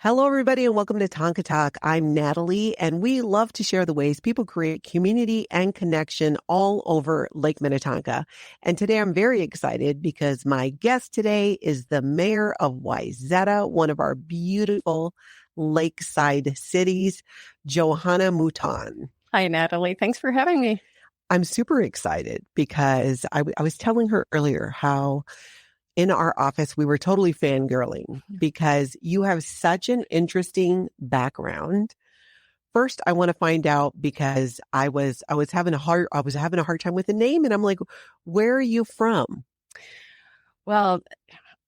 Hello, everybody, and welcome to Tonka Talk. I'm Natalie, and we love to share the ways people create community and connection all over Lake Minnetonka. And today I'm very excited because my guest today is the mayor of Wayzata, one of our beautiful lakeside cities, Johanna Mouton. Hi, Natalie. Thanks for having me. I'm super excited because I was telling her earlier how in our office, we were totally fangirling because you have such an interesting background. First, I want to find out because I was having a hard time with the name, and I'm like, where are you from? Well,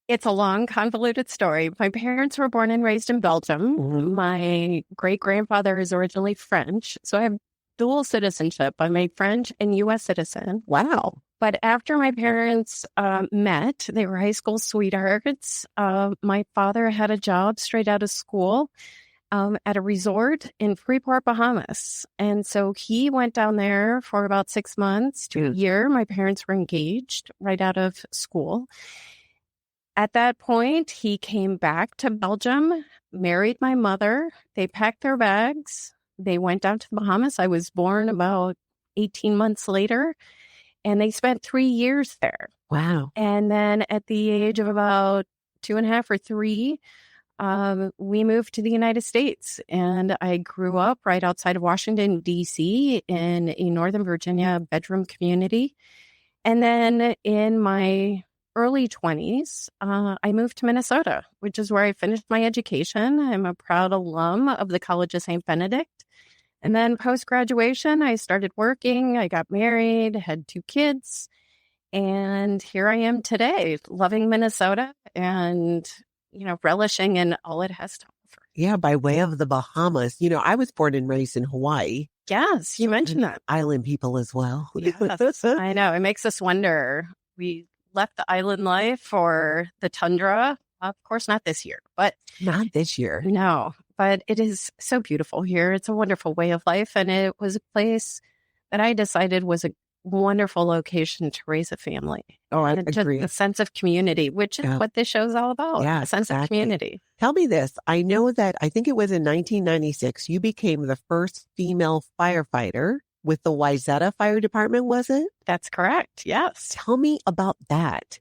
it's a long, convoluted story. My parents were born and raised in Belgium. Mm-hmm. My great-grandfather is originally French, so I have dual citizenship. I'm a French and U.S. citizen. Wow. But after my parents met, they were high school sweethearts. My father had a job straight out of school at a resort in Freeport, Bahamas. And so he went down there for about 6 months to a year. My parents were engaged right out of school. At that point, he came back to Belgium, married my mother. They packed their bags. They went down to the Bahamas. I was born about 18 months later. And they spent 3 years there. Wow. And then at the age of about 2.5 or 3, we moved to the United States. And I grew up right outside of Washington, D.C. in a Northern Virginia bedroom community. And then in my early 20s, I moved to Minnesota, which is where I finished my education. I'm a proud alum of the College of St. Benedict. And then post-graduation, I started working, I got married, had 2 kids, and here I am today, loving Minnesota and, relishing in all it has to offer. Yeah, by way of the Bahamas. I was born and raised in Hawaii. Yes, you mentioned that. Island people as well. Yes, I know. It makes us wonder. We left the island life for the tundra. Of course, not this year, but... Not this year. No, but it is so beautiful here. It's a wonderful way of life. And it was a place that I decided was a wonderful location to raise a family. Oh, I and agree. Just a sense of community, which is what this show is all about. Yeah, a sense of community. Tell me this. I know that I think it was in 1996, you became the first female firefighter with the Wayzata Fire Department, was it? That's correct. Yes. Tell me about that.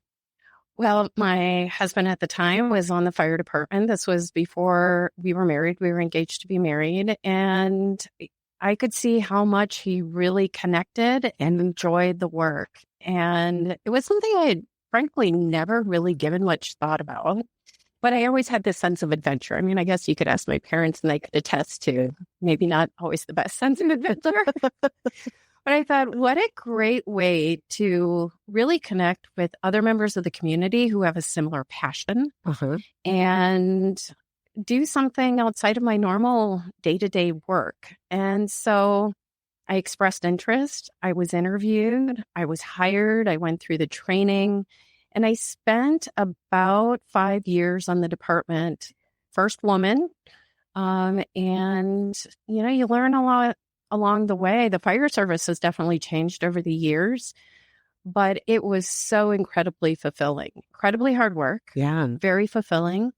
Well, my husband at the time was on the fire department. This was before we were married. We were engaged to be married. And I could see how much he really connected and enjoyed the work. And it was something I had, frankly, never really given much thought about. But I always had this sense of adventure. I mean, I guess you could ask my parents and they could attest to maybe not always the best sense of adventure. But I thought, what a great way to really connect with other members of the community who have a similar passion and do something outside of my normal day-to-day work. And so I expressed interest. I was interviewed. I was hired. I went through the training. And I spent about 5 years on the department, first woman. And, you learn a lot along the way. The fire service has definitely changed over the years, but it was so incredibly fulfilling, incredibly hard work. Yeah. Very fulfilling.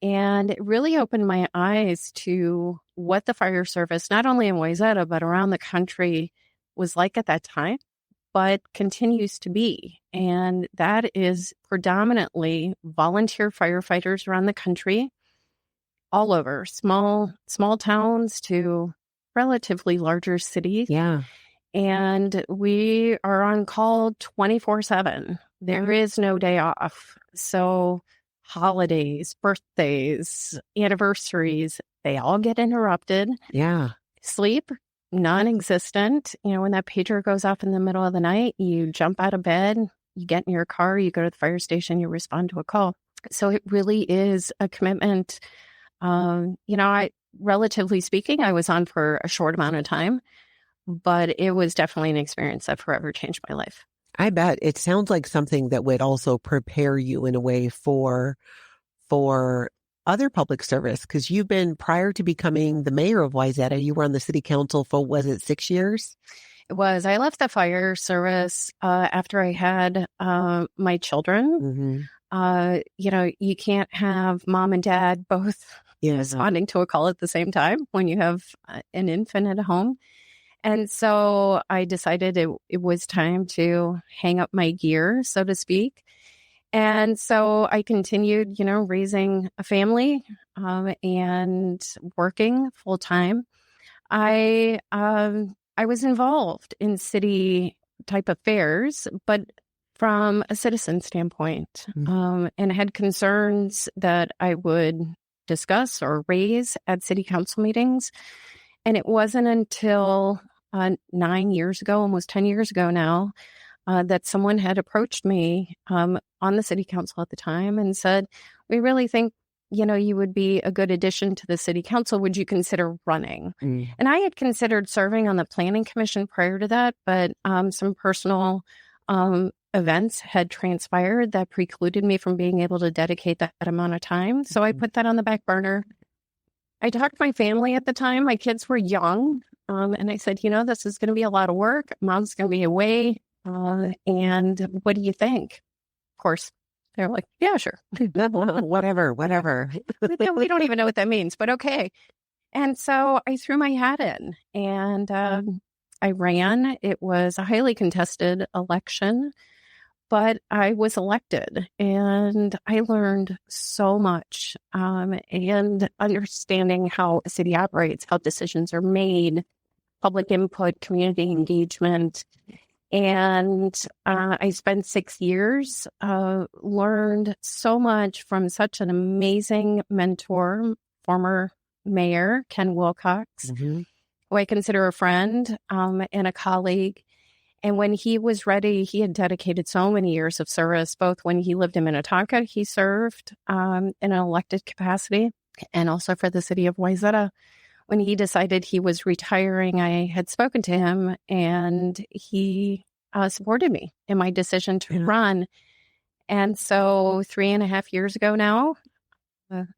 And it really opened my eyes to what the fire service, not only in Wayzata, but around the country was like at that time, but continues to be. And that is predominantly volunteer firefighters around the country, all over, small towns to relatively larger cities. Yeah. And we are on call 24/7. There is no day off. So holidays, birthdays, anniversaries, they all get interrupted. Yeah. Sleep, non-existent. When that pager goes off in the middle of the night, you jump out of bed, you get in your car, you go to the fire station, you respond to a call. So it really is a commitment. Relatively speaking, I was on for a short amount of time, but it was definitely an experience that forever changed my life. I bet. It sounds like something that would also prepare you in a way for other public service, because you've been, prior to becoming the mayor of Wayzata, you were on the city council for, was it 6 years? It was. I left the fire service after I had my children. Mm-hmm. You can't have mom and dad both responding to a call at the same time when you have an infant at home. And so I decided it was time to hang up my gear, so to speak. And so I continued, raising a family and working full time. I was involved in city type affairs, but from a citizen standpoint, and had concerns that I would discuss or raise at city council meetings. And it wasn't until 9 years ago, almost 10 years ago now, that someone had approached me on the city council at the time and said, we really think, you would be a good addition to the city council. Would you consider running? And I had considered serving on the planning commission prior to that, but some personal events had transpired that precluded me from being able to dedicate that amount of time. So I put that on the back burner. I talked to my family at the time. My kids were young. And I said, this is going to be a lot of work. Mom's going to be away. And what do you think? Of course, they're like, yeah, sure. Whatever. We don't even know what that means, but okay. And so I threw my hat in and I ran. It was a highly contested election, but I was elected and I learned so much and understanding how a city operates, how decisions are made, public input, community engagement. And I spent 6 years, learned so much from such an amazing mentor, former mayor, Ken Wilcox, who I consider a friend and a colleague. And when he was ready, he had dedicated so many years of service, both when he lived in Minnetonka, he served in an elected capacity, and also for the city of Wayzata. When he decided he was retiring, I had spoken to him and he supported me in my decision to run. And so 3.5 years ago now,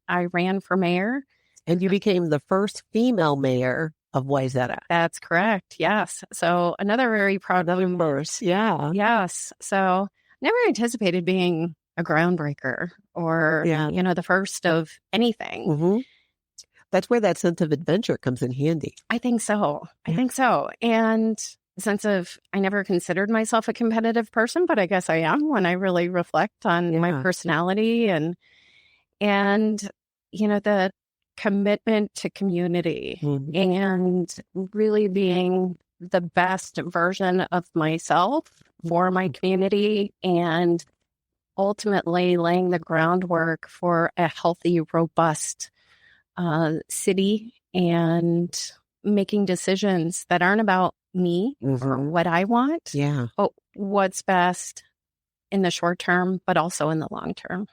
I ran for mayor. And you became the first female mayor of Wayzata. That's correct. Yes. So another very proud numbers. Yeah. Yes. So never anticipated being a groundbreaker or, the first of anything. That's where that sense of adventure comes in handy. I think so. And a sense of, I never considered myself a competitive person, but I guess I am when I really reflect on my personality and the commitment to community and really being the best version of myself for my community and ultimately laying the groundwork for a healthy, robust city and making decisions that aren't about me or what I want, but what's best in the short term, but also in the long term.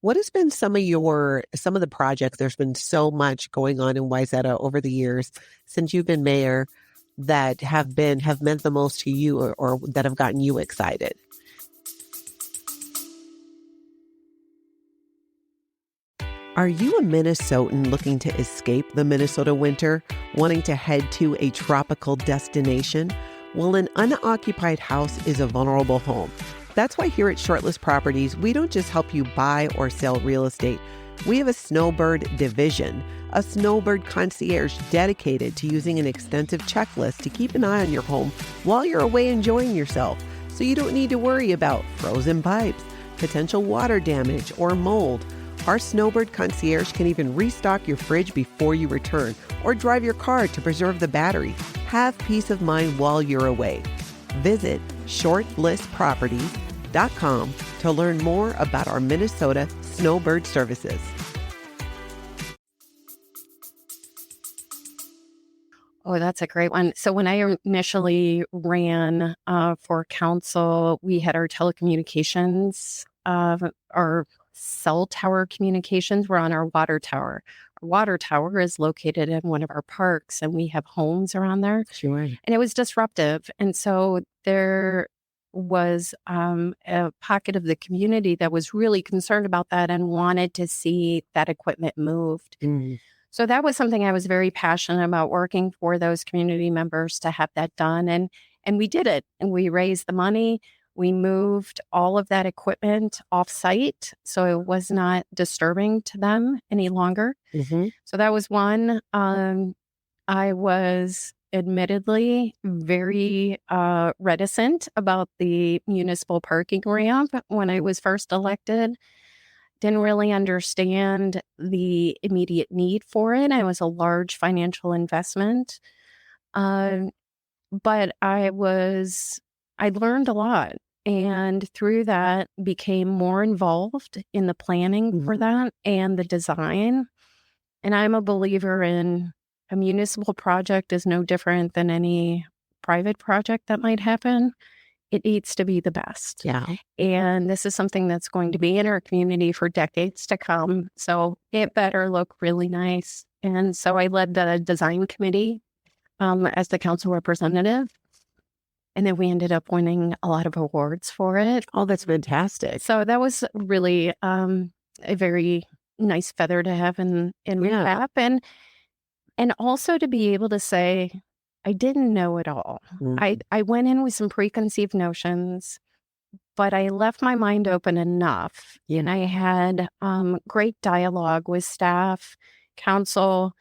What has been some of the projects? There's been so much going on in Wayzata over the years since you've been mayor that have meant the most to you or that have gotten you excited. Are you a Minnesotan looking to escape the Minnesota winter, wanting to head to a tropical destination? Well, an unoccupied house is a vulnerable home. That's why here at Shortlist Properties, we don't just help you buy or sell real estate. We have a Snowbird division, a Snowbird concierge dedicated to using an extensive checklist to keep an eye on your home while you're away enjoying yourself. So you don't need to worry about frozen pipes, potential water damage, or mold. Our Snowbird concierge can even restock your fridge before you return or drive your car to preserve the battery. Have peace of mind while you're away. Visit shortlistproperties.com to learn more about our Minnesota Snowbird services. Oh, that's a great one. So when I initially ran for council, we had our telecommunications, our cell tower communications were on our water tower. Our water tower is located in one of our parks and we have homes around there. Sure. And it was disruptive. And so there was a pocket of the community that was really concerned about that and wanted to see that equipment moved. So that was something I was very passionate about, working for those community members to have that done. And we did it. And we raised the money. We moved all of that equipment off site, so it was not disturbing to them any longer. Mm-hmm. So that was one. I was admittedly very reticent about the municipal parking ramp when I was first elected. Didn't really understand the immediate need for it. It was a large financial investment. But I learned a lot. And through that, became more involved in the planning for that and the design. And I'm a believer in a municipal project is no different than any private project that might happen. It needs to be the best. Yeah. And this is something that's going to be in our community for decades to come. So it better look really nice. And so I led the design committee as the council representative. And then we ended up winning a lot of awards for it. Oh, that's fantastic. So that was really a very nice feather to have in my cap. And also to be able to say, I didn't know it all. Mm-hmm. I went in with some preconceived notions, but I left my mind open enough. And I had great dialogue with staff, council,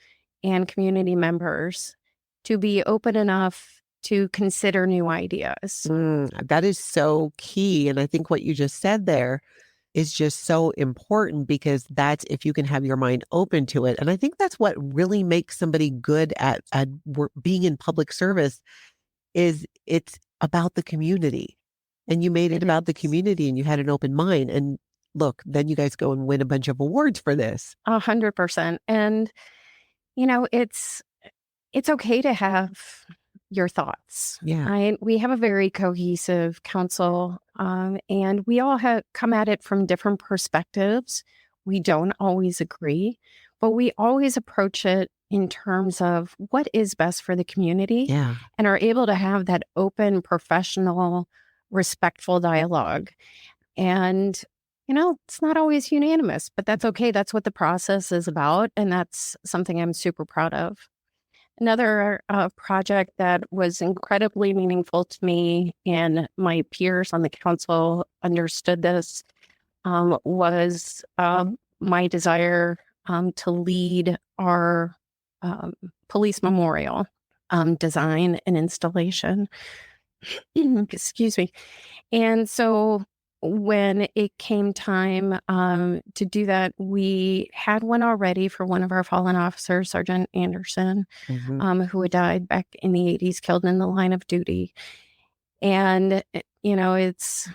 and community members to be open enough to consider new ideas. That is so key. And I think what you just said there is just so important, because that's if you can have your mind open to it. And I think that's what really makes somebody good at being in public service is it's about the community. And you made it about the community and you had an open mind. And look, then you guys go and win a bunch of awards for this. 100%. And, you know, it's okay to have your thoughts. Yeah. We have a very cohesive council, and we all have come at it from different perspectives. We don't always agree, but we always approach it in terms of what is best for the community, and are able to have that open, professional, respectful dialogue. And, you know, it's not always unanimous, but that's okay. That's what the process is about. And that's something I'm super proud of. Another project that was incredibly meaningful to me, and my peers on the council understood this, was my desire to lead our police memorial design and installation. Excuse me. And so when it came time to do that, we had one already for one of our fallen officers, Sergeant Anderson, who had died back in the 80s, killed in the line of duty. And, you know, it's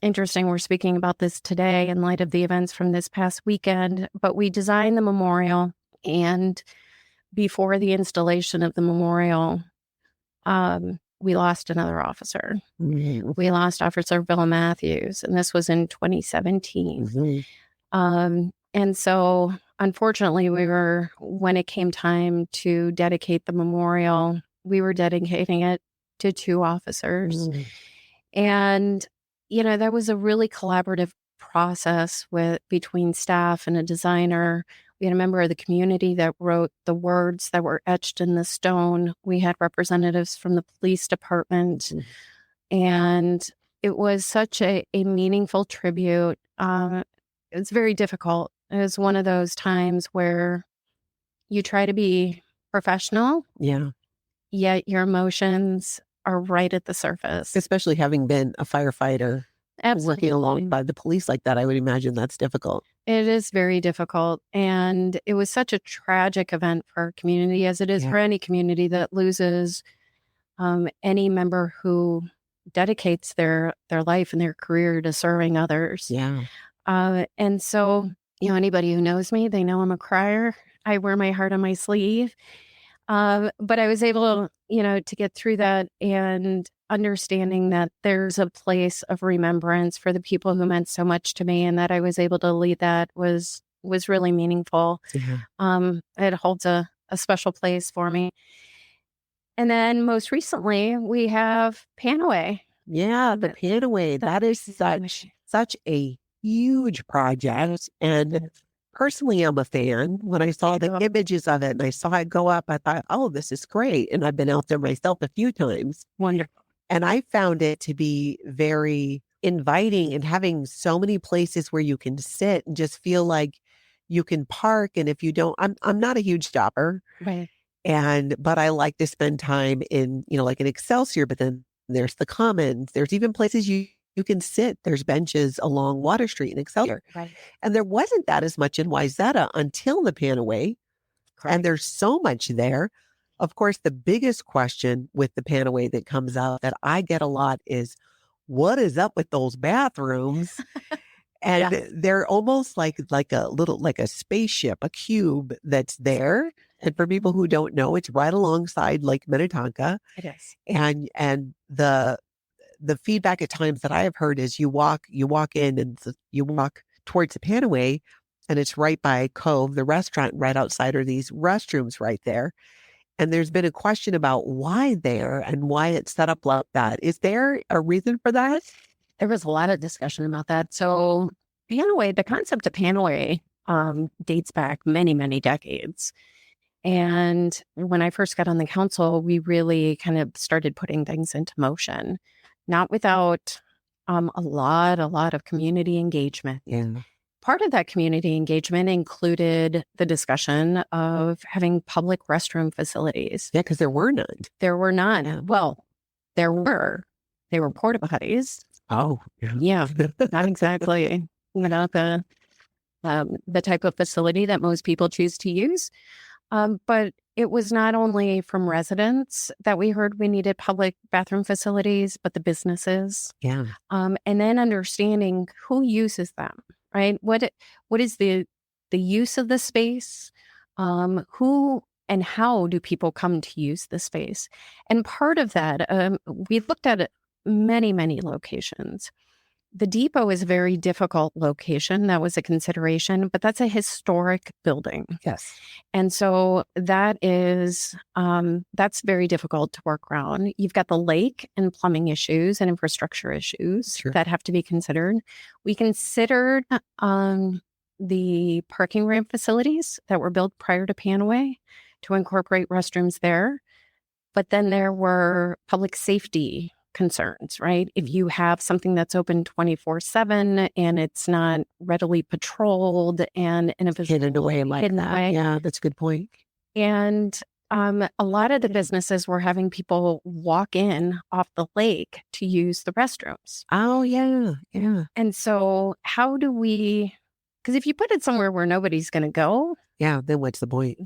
interesting. We're speaking about this today in light of the events from this past weekend, but we designed the memorial, and before the installation of the memorial, we lost another officer. We lost Officer Bill Matthews, and this was in 2017. And so, unfortunately, when it came time to dedicate the memorial, we were dedicating it to 2 officers. And, you know, that was a really collaborative process between staff and a designer. We had a member of the community that wrote the words that were etched in the stone. We had representatives from the police department. And it was such a meaningful tribute. It's very difficult. It was one of those times where you try to be professional. Yet your emotions are right at the surface. Especially having been a firefighter. Absolutely. Working alongside the police like that, I would imagine that's difficult. It is very difficult. And it was such a tragic event for our community, as it is for any community that loses any member who dedicates their life and their career to serving others. And so, you know, anybody who knows me, they know I'm a crier. I wear my heart on my sleeve. But I was able, you know, to get through that, and understanding that there's a place of remembrance for the people who meant so much to me, and that I was able to lead that was really meaningful. It holds a special place for me. And then most recently, we have Panaway. The Panaway. That is such a huge project. And personally, I'm a fan. When I saw the images of it and I saw it go up, I thought, oh, this is great. And I've been out there myself a few times. Wonderful. And I found it to be very inviting and having so many places where you can sit and just feel like you can park. And if you don't, I'm not a huge shopper. Right. But I like to spend time in, like in Excelsior, but then there's the Commons. There's even places you can sit. There's benches along Water Street in Excelsior. Right. And there wasn't that as much in Wayzata until the Panaway. And there's so much there. Of course, the biggest question with the Panaway that comes up that I get a lot is, what is up with those bathrooms? And Yes. they're almost like a spaceship, a cube that's there. And for people who don't know, it's right alongside Lake Minnetonka. It is. And the feedback at times that I have heard is you walk in and you walk towards the Panaway, and it's right by Cove, the restaurant. Right outside are these restrooms right there. And there's been a question about why there and why it's set up like that. Is there a reason for that? There was a lot of discussion about that. So Panaway, the concept of Panaway dates back many, many decades. And when I first got on the council, we really kind of started putting things into motion, not without a lot of community engagement. Yeah. Part of that community engagement included the discussion of having public restroom facilities. Yeah, because there were none. There were none. Yeah. Well, there were. They were porta potties. Oh, Yeah, not exactly. Not the type of facility that most people choose to use. But it was not only from residents that we heard we needed public bathroom facilities, but the businesses. Yeah. And then understanding who uses them, right? What is the use of the space? Who and how do people come to use the space? And part of that, we looked at many locations. The depot is a very difficult location. That was a consideration, but that's a historic building. Yes. And so that is, that's very difficult to work around. You've got the lake and plumbing issues and infrastructure issues that have to be considered. We considered the parking ramp facilities that were built prior to Panaway to incorporate restrooms there. But then there were public safety concerns, right? If you have something that's open 24/7 and it's not readily patrolled and in a hidden away like that. Yeah, that's a good point. And a lot of the businesses were having people walk in off the lake to use the restrooms. Oh, yeah. And so how do we, because if you put it somewhere where nobody's going to go, then what's the point?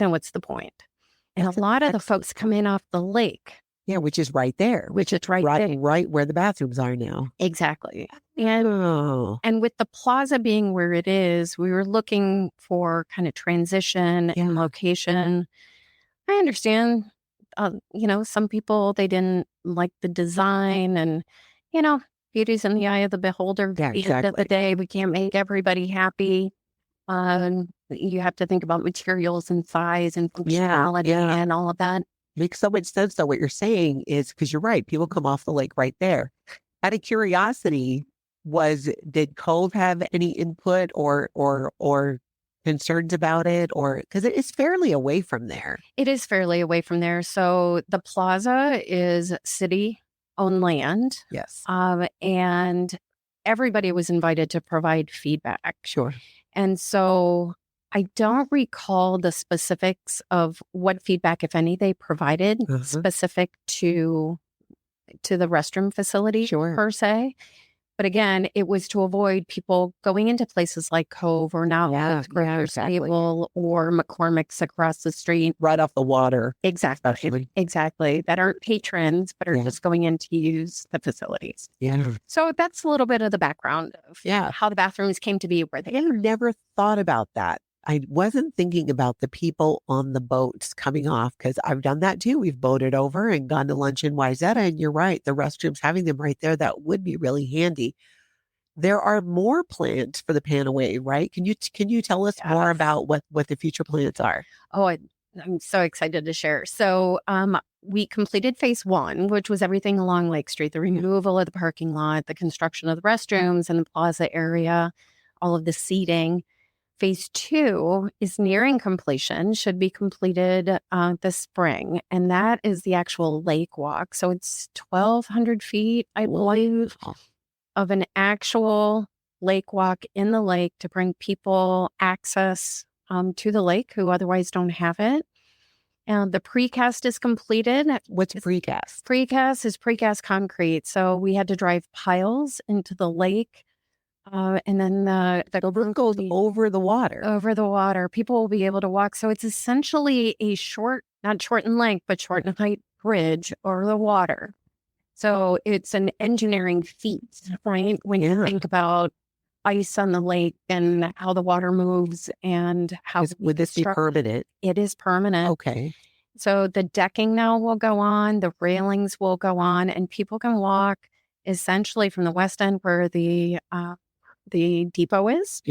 And a lot of the folks come in off the lake. Yeah, which is right there. Right where the bathrooms are now. Exactly. And with the plaza being where it is, we were looking for kind of transition and location. I understand, some people, they didn't like the design and, beauty's in the eye of the beholder. Yeah, At the end of the day, we can't make everybody happy. You have to think about materials and size and functionality and all of that. Makes so much sense, though. What you're saying is, because you're right, people come off the lake right there. Out of curiosity, did Cove have any input or concerns about it? Or because it is fairly away from there. It is fairly away from there. So the plaza is city-owned land. Yes. And everybody was invited to provide feedback. Sure. And so I don't recall the specifics of what feedback, if any, they provided specific to the restroom facility per se. But again, it was to avoid people going into places like Cove or now Stable or McCormick's across the street. Right off the water. Exactly. That aren't patrons, but are just going in to use the facilities. Yeah. So that's a little bit of the background of how the bathrooms came to be where they are. I never thought about that. I wasn't thinking about the people on the boats coming off, because I've done that too. We've boated over and gone to lunch in Wayzata, and you're right, the restrooms, having them right there, that would be really handy. There are more plans for the Panaway, right? Can you tell us more about what the future plans are? Oh, I'm so excited to share. So we completed phase 1, which was everything along Lake Street, the removal of the parking lot, the construction of the restrooms and the plaza area, all of the seating. Phase 2 is nearing completion, should be completed this spring. And that is the actual lake walk. So it's 1,200 feet, I believe, of an actual lake walk in the lake to bring people access to the lake who otherwise don't have it. And the precast is completed. What's precast? Precast is precast concrete. So we had to drive piles into the lake. And then the It goes over the water. Over the water. People will be able to walk. So it's essentially a not short in length, but short in height bridge over the water. So it's an engineering feat, right? When you think about ice on the lake and how the water moves and how... Would this be permanent? It is permanent. Okay. So the decking now will go on, the railings will go on, and people can walk essentially from the west end where the depot is,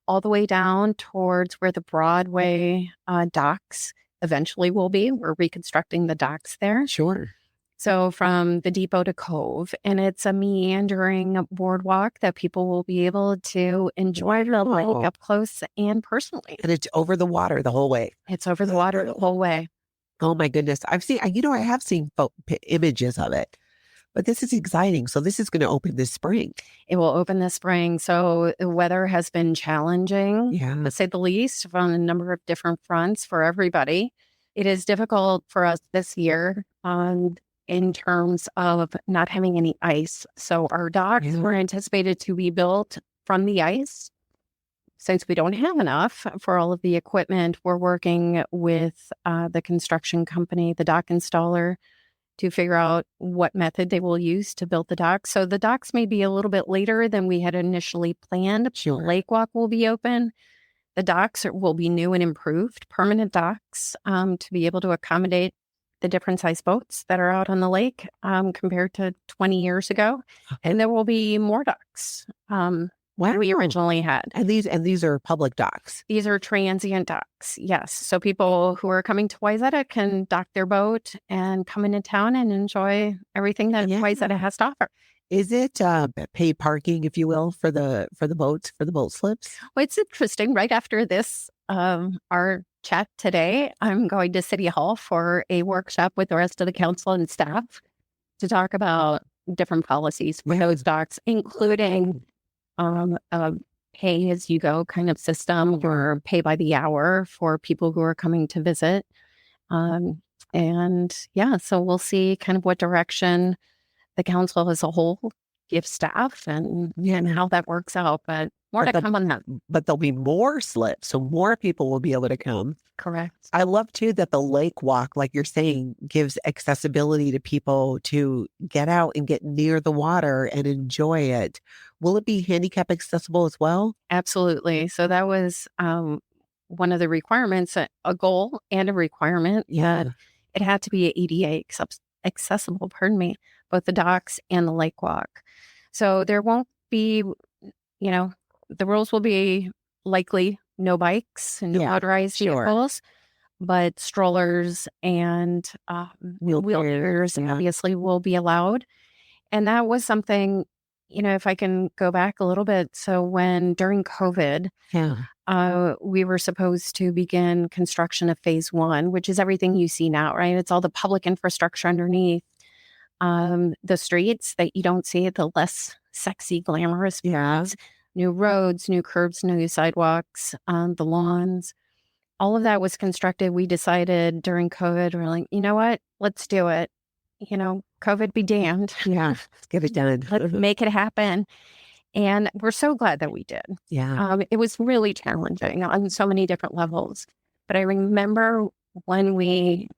all the way down towards where the Broadway docks eventually will be. We're reconstructing the docks there. Sure. So from the depot to Cove, and it's a meandering boardwalk that people will be able to enjoy the lake up close and personally. And it's over the water the whole way. It's over the water the whole way. Oh my goodness. I have seen images of it, but this is exciting. So this is going to open this spring. It will open this spring. So the weather has been challenging, to say the least, on a number of different fronts for everybody. It is difficult for us this year in terms of not having any ice. So our docks were anticipated to be built from the ice. Since we don't have enough for all of the equipment, we're working with the construction company, the dock installer, to figure out what method they will use to build the docks. So the docks may be a little bit later than we had initially planned. Sure. Lake walk will be open. The docks will be new and improved, permanent docks, to be able to accommodate the different size boats that are out on the lake compared to 20 years ago. And there will be more docks than we originally had. And these are public docks. These are transient docks, yes. So people who are coming to Wayzata can dock their boat and come into town and enjoy everything that Wayzata has to offer. Is it paid parking, if you will, for the boats, for the boat slips? Well, it's interesting. Right after this, our chat today, I'm going to City Hall for a workshop with the rest of the council and staff to talk about different policies for those docks, including a pay-as-you-go kind of system or pay by the hour for people who are coming to visit. So we'll see kind of what direction the council as a whole gives staff and how that works out. But more to come on that. But there'll be more slips, so more people will be able to come. Correct. I love, too, that the lake walk, like you're saying, gives accessibility to people to get out and get near the water and enjoy it. Will it be handicap accessible as well? Absolutely. So that was one of the requirements, a goal and a requirement. Yeah. It had to be ADA accessible, both the docks and the lake walk. So there won't be, the rules will be likely no bikes and no motorized vehicles, but strollers and wheelchairs obviously will be allowed. And that was something, if I can go back a little bit. So during COVID, we were supposed to begin construction of phase 1, which is everything you see now, right? It's all the public infrastructure underneath the streets that you don't see, the less sexy, glamorous spots. New roads, new curbs, new sidewalks, the lawns. All of that was constructed. We decided during COVID, we're like, you know what? Let's do it. COVID be damned. Yeah, let's get it done. Let's make it happen. And we're so glad that we did. Yeah. It was really challenging on so many different levels. But I remember when we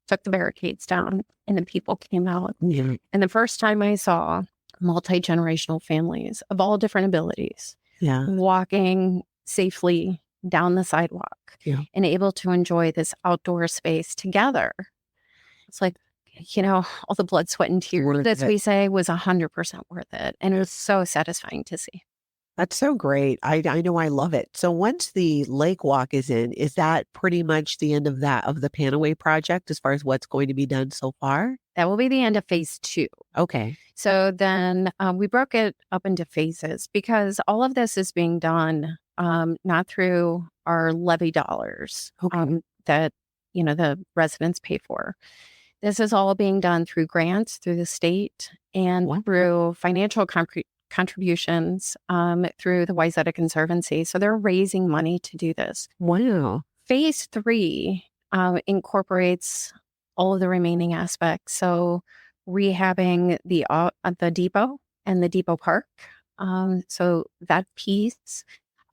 took the barricades down and the people came out. Yeah. And the first time I saw multi-generational families of all different abilities walking safely down the sidewalk and able to enjoy this outdoor space together. It's like, all the blood, sweat, and tears, as we say, was 100% worth it. And it was so satisfying to see. That's so great. I know I love it. So once the lake walk is in, is that pretty much the end of the Panaway project as far as what's going to be done so far? That will be the end of phase 2. Okay. So then we broke it up into phases because all of this is being done not through our levy dollars Okay. that, the residents pay for. This is all being done through grants through the state and Wow. through financial contributions through the Wayzata Conservancy. So they're raising money to do this. Wow. Phase 3 incorporates all of the remaining aspects. So rehabbing the depot and the depot park. So that piece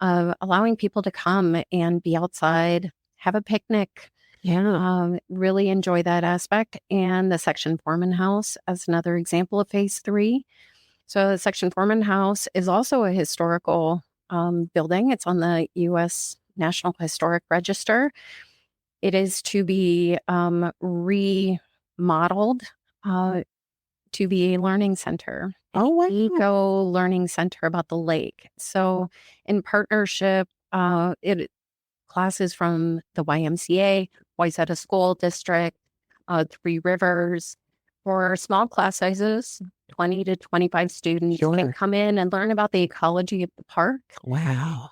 of allowing people to come and be outside, have a picnic, Yeah. really enjoy that aspect. And the Section Foreman House as another example of phase 3. So the Section Foreman House is also a historical building. It's on the U.S. National Historic Register. It is to be remodeled to be a learning center, Oh, wow. eco learning center about the lake. So in partnership, classes from the YMCA, Wayzata School District, Three Rivers, for small class sizes, 20 to 25 students Sure. can come in and learn about the ecology of the park Wow.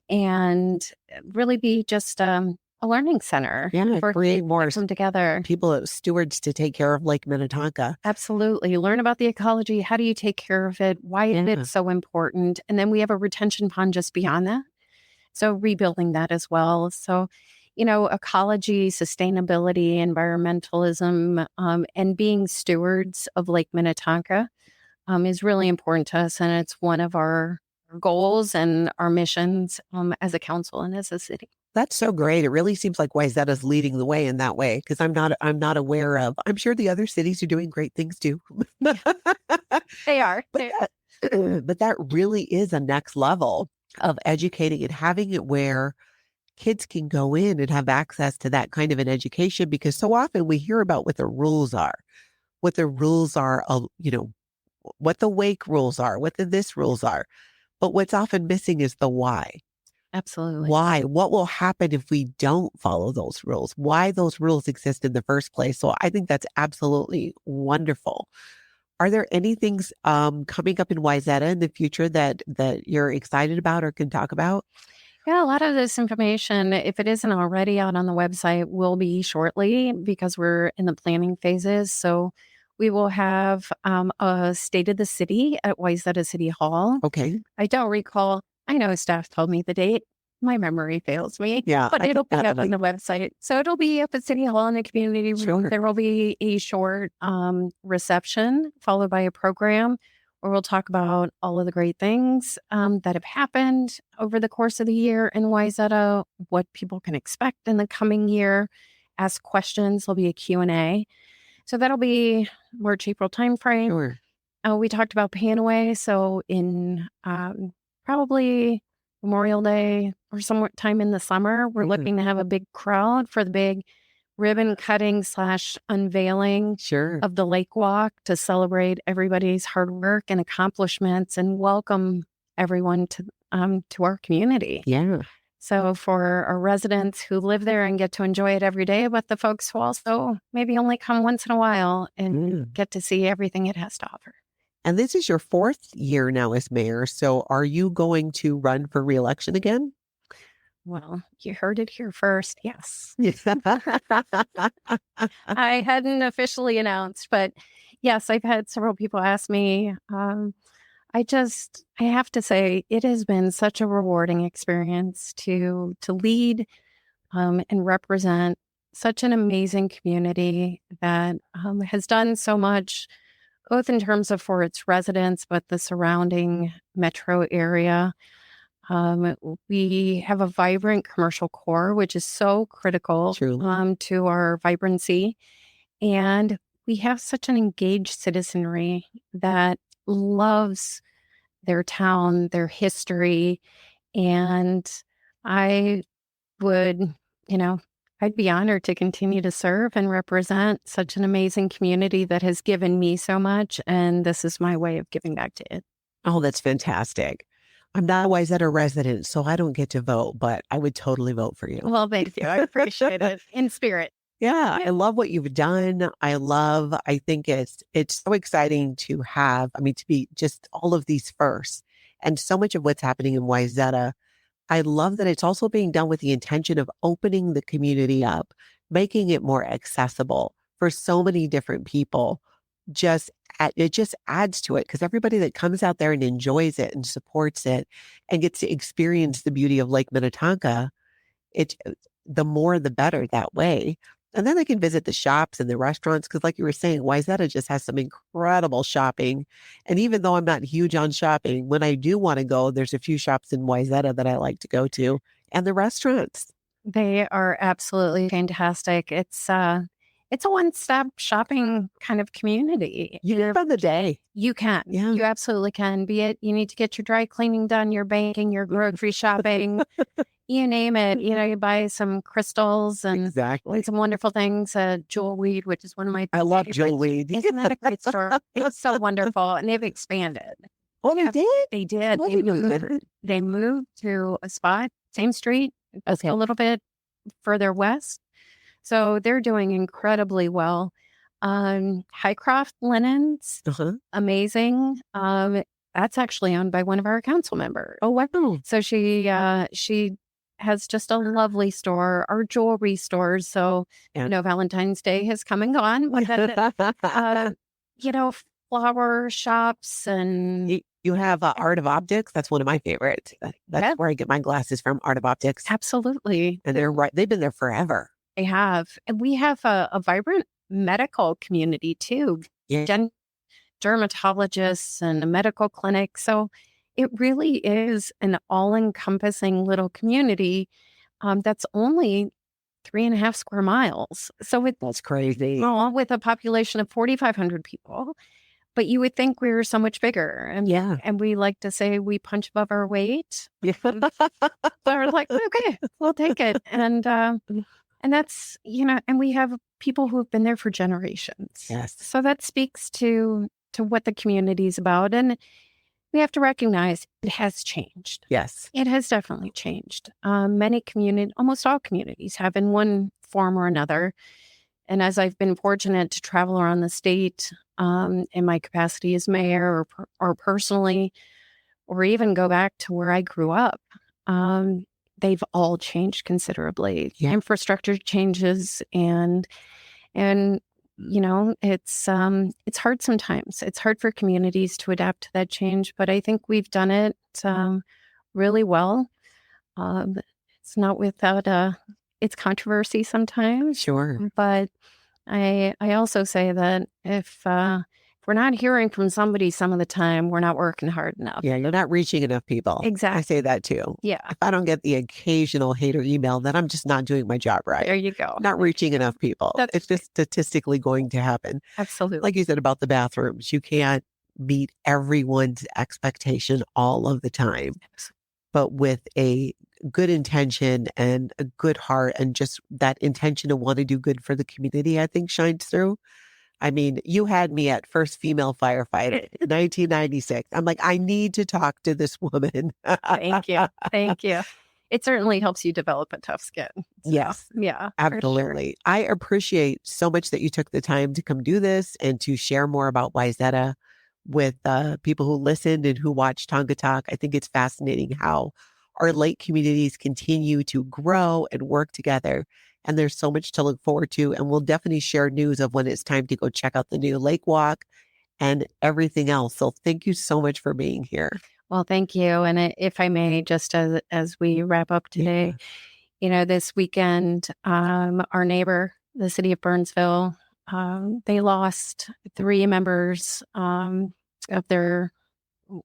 and really be just a learning center Yeah. for Create kids more to come together. people, stewards to take care of Lake Minnetonka. Absolutely. Learn about the ecology. How do you take care of it? Why is Yeah. it so important? And then we have a retention pond just beyond that. So rebuilding that as well. So, ecology, sustainability, environmentalism, and being stewards of Lake Minnetonka is really important to us. And it's one of our goals and our missions as a council and as a city. That's so great. It really seems like Wayzata's leading the way in that way because I'm not aware of. I'm sure the other cities are doing great things too. They are. But but that really is a next level of educating and having it where kids can go in and have access to that kind of an education because so often we hear about what the rules are, what the wake rules are, what the this rules are. But what's often missing is the why. Absolutely. Why? What will happen if we don't follow those rules? Why those rules exist in the first place? So I think that's absolutely wonderful. Are there any things coming up in Wayzata in the future that you're excited about or can talk about? Yeah, a lot of this information, if it isn't already out on the website, will be shortly because we're in the planning phases. So we will have a State of the City at Wayzata City Hall. Okay. I don't recall. I know staff told me the date. My memory fails me. Yeah. But I it'll think be that, up on the website. So it'll be up at City Hall in the community room. Sure. There will be a short reception followed by a program where we'll talk about all of the great things that have happened over the course of the year in Wayzata, what people can expect in the coming year, ask questions. There'll be a Q&A. So that'll be March, April timeframe. Sure. We talked about Panaway. So in probably Memorial Day or sometime in the summer, we're looking to have a big crowd for the big ribbon cutting / unveiling Sure. of the Lake Walk to celebrate everybody's hard work and accomplishments and welcome everyone to our community. Yeah. So for our residents who live there and get to enjoy it every day, but the folks who also maybe only come once in a while and get to see everything it has to offer. And this is your 4th year now as mayor. So are you going to run for reelection again? Well, you heard it here first. Yes. I I hadn't officially announced, but yes, I've had several people ask me. I have to say, it has been such a rewarding experience to lead and represent such an amazing community that has done so much, both in terms of for its residents, but the surrounding metro area. We have a vibrant commercial core, which is so critical Truly. to our vibrancy. And we have such an engaged citizenry that loves their town, their history. And I would, I'd be honored to continue to serve and represent such an amazing community that has given me so much. And this is my way of giving back to it. Oh, that's fantastic. I'm not a Wayzata resident, so I don't get to vote, but I would totally vote for you. Well, thank you. I appreciate it in spirit. Yeah, I love what you've done. I think it's so exciting to have, to be just all of these firsts and so much of what's happening in Wayzata I love that it's also being done with the intention of opening the community up, making it more accessible for so many different people. Just it just adds to it because everybody that comes out there and enjoys it and supports it and gets to experience the beauty of Lake Minnetonka, it the more the better that way. And then they can visit the shops and the restaurants because, like you were saying, Wayzata just has some incredible shopping. And even though I'm not huge on shopping, when I do want to go, there's a few shops in Wayzata that I like to go to, and the restaurants. They are absolutely fantastic. It's a one-stop shopping kind of community. You can spend the day. You can. Yeah. You absolutely can. Be it you need to get your dry cleaning done, your banking, your grocery shopping, you name it. You buy some crystals and Exactly. some wonderful things. Jewel Weed, which is one of my I love favorites. Jewel Weed. Isn't that a great store? It's so wonderful. And they've expanded. Oh, they did? They did. What did They moved to a spot, same street, a little bit further west. So they're doing incredibly well. Highcroft Linens, amazing. That's actually owned by one of our council members. Oh, wow. So she has just a lovely store, our jewelry stores. So, Valentine's Day has come and gone. Flower shops and... You have Art of Optics. That's one of my favorites. That's where I get my glasses from, Art of Optics. Absolutely. And they've been there forever. They have. And we have a vibrant medical community too. Yeah. Dermatologists and a medical clinic. So it really is an all-encompassing little community that's only 3.5 square miles. So that's crazy. With a population of 4,500 people. But you would think we were so much bigger. And we like to say we punch above our weight. Yeah. So we're like, okay, we'll take it. And that's, and we have people who have been there for generations. Yes. So that speaks to what the community is about. And we have to recognize it has changed. Yes. It has definitely changed. Almost all communities have in one form or another. And as I've been fortunate to travel around the state in my capacity as mayor or personally, or even go back to where I grew up, they've all changed considerably. Yeah. Infrastructure changes and it's hard sometimes. It's hard for communities to adapt to that change, but I think we've done it really well. It's not without it's controversy sometimes. Sure. But I also say that if we're not hearing from somebody some of the time, we're not working hard enough. Yeah, you're not reaching enough people. Exactly. I say that too. Yeah. If I don't get the occasional hater email, then I'm just not doing my job right. There you go. Not reaching enough people. It's just statistically going to happen. Absolutely. Like you said about the bathrooms, you can't meet everyone's expectation all of the time. But with a good intention and a good heart and just that intention to want to do good for the community, I think shines through. I mean, you had me at first female firefighter in 1996. I'm like, I need to talk to this woman. Thank you. Thank you. It certainly helps you develop a tough skin. So, yes. Yeah. Absolutely. Sure. I appreciate so much that you took the time to come do this and to share more about Wayzata with people who listened and who watched Tonka Talk. I think it's fascinating how our lake communities continue to grow and work together. And there's so much to look forward to. And we'll definitely share news of when it's time to go check out the new lake walk and everything else. So thank you so much for being here. Well, thank you. And if I may, just as we wrap up today, this weekend, our neighbor, the city of Burnsville, they lost 3 members of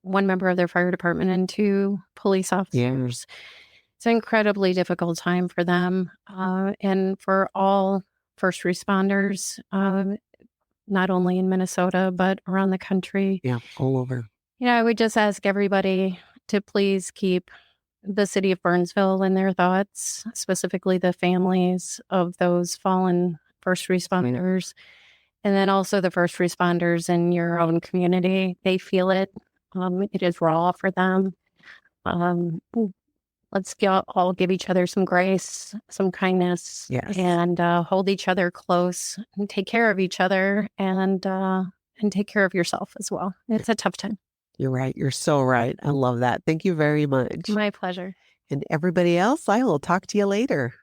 one member of their fire department and 2 police officers. Yeah. It's an incredibly difficult time for them and for all first responders, not only in Minnesota, but around the country. Yeah, all over. I would just ask everybody to please keep the city of Burnsville in their thoughts, specifically the families of those fallen first responders, and then also the first responders in your own community. They feel it. It is raw for them. Let's all give each other some grace, some kindness, and hold each other close and take care of each other and take care of yourself as well. It's a tough time. You're right. You're so right. I love that. Thank you very much. My pleasure. And everybody else, I will talk to you later.